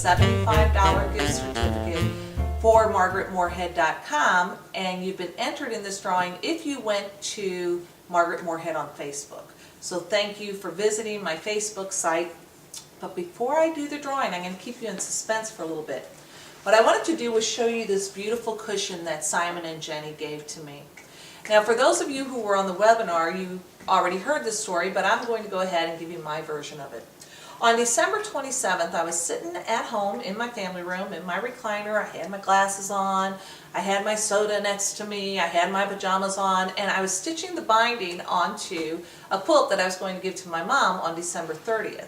$75 gift certificate for MargaretMoorhead.com, and you've been entered in this drawing if you went to Margaret Moorhead on Facebook. So thank you for visiting my Facebook site. But before I do the drawing, I'm going to keep you in suspense for a little bit. What I wanted to do was show you this beautiful cushion that Simon and Jenny gave to me. Now, for those of you who were on the webinar, you already heard this story, but I'm going to go ahead and give you my version of it. On December 27th, I was sitting at home in my family room in my recliner. I had my glasses on, I had my soda next to me, I had my pajamas on, and I was stitching the binding onto a quilt that I was going to give to my mom on December 30th.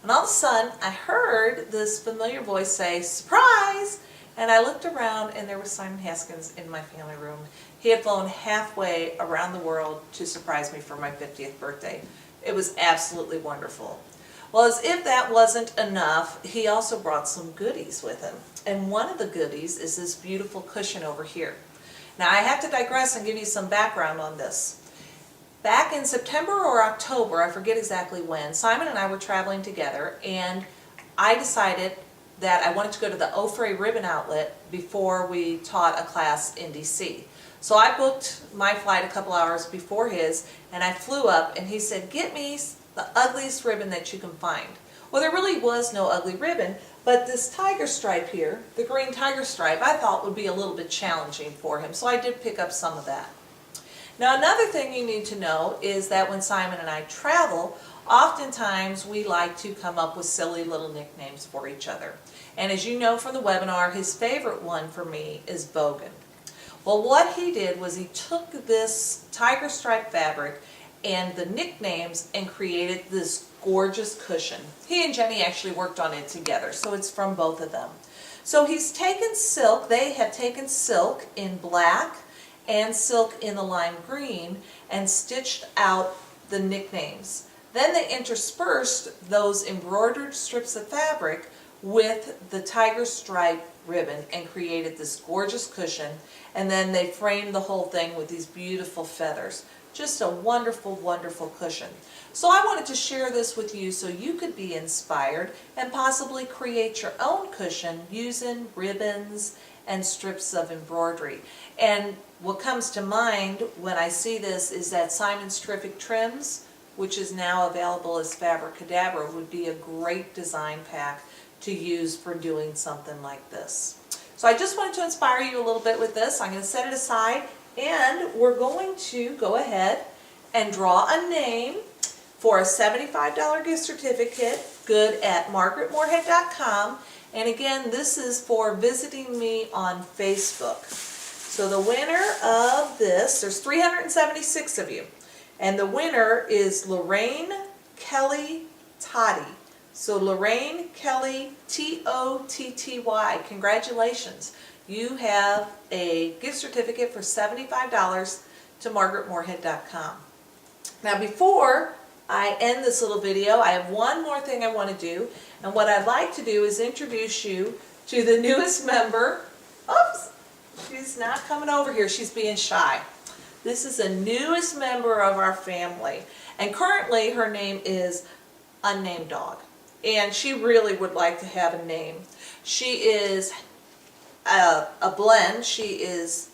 And all of a sudden, I heard this familiar voice say, "Surprise!" And I looked around, and there was Simon Haskins in my family room. He had flown halfway around the world to surprise me for my 50th birthday. It was absolutely wonderful. Well, as if that wasn't enough, he also brought some goodies with him. And one of the goodies is this beautiful cushion over here. Now, I have to digress and give you some background on this. Back in September or October, I forget exactly when, Simon and I were traveling together, and I decided that I wanted to go to the Ofray Ribbon Outlet before we taught a class in DC. So I booked my flight a couple hours before his, and I flew up, and he said, "Get me the ugliest ribbon that you can find." Well, there really was no ugly ribbon, but this tiger stripe here, the green tiger stripe, I thought would be a little bit challenging for him, so I did pick up some of that. Now, another thing you need to know is that when Simon and I travel, oftentimes we like to come up with silly little nicknames for each other. And as you know from the webinar, his favorite one for me is Bogan. Well, what he did was he took this tiger stripe fabric and the nicknames and created this gorgeous cushion. He and Jenny actually worked on it together, so it's from both of them. So he's taken silk, they have taken silk in black and silk in the lime green and stitched out the nicknames. Then they interspersed those embroidered strips of fabric with the tiger stripe ribbon and created this gorgeous cushion, and then they framed the whole thing with these beautiful feathers. Just a wonderful, wonderful cushion. So I wanted to share this with you so you could be inspired and possibly create your own cushion using ribbons and strips of embroidery. And what comes to mind when I see this is that Simon's Terrific Trims, which is now available as Fabricadabra, would be a great design pack to use for doing something like this. So I just wanted to inspire you a little bit with this. I'm going to set it aside, and we're going to go ahead and draw a name for a $75 gift certificate, good at MargaretMoorhead.com. And again, this is for visiting me on Facebook. So the winner of this, there's 376 of you, and the winner is Lorraine Kelly Totty. So Lorraine Kelly, T-O-T-T-Y, congratulations. You have a gift certificate for $75 to MargaretMoorhead.com. Now, before I end this little video, I have one more thing I want to do, and what I'd like to do is introduce you to the newest member. Oops, she's not coming over here, she's being shy. This is the newest member of our family, and currently her name is Unnamed Dog, and she really would like to have a name. She is a blend. She is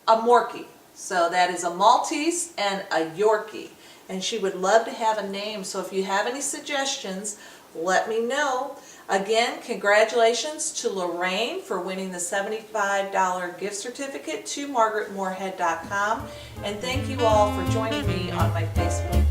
a Morkie, so that is a Maltese and a Yorkie, and she would love to have a name. So if you have any suggestions, let me know. Again, congratulations to Lorraine for winning the $75 gift certificate to MargaretMoorhead.com, and thank you all for joining me on my Facebook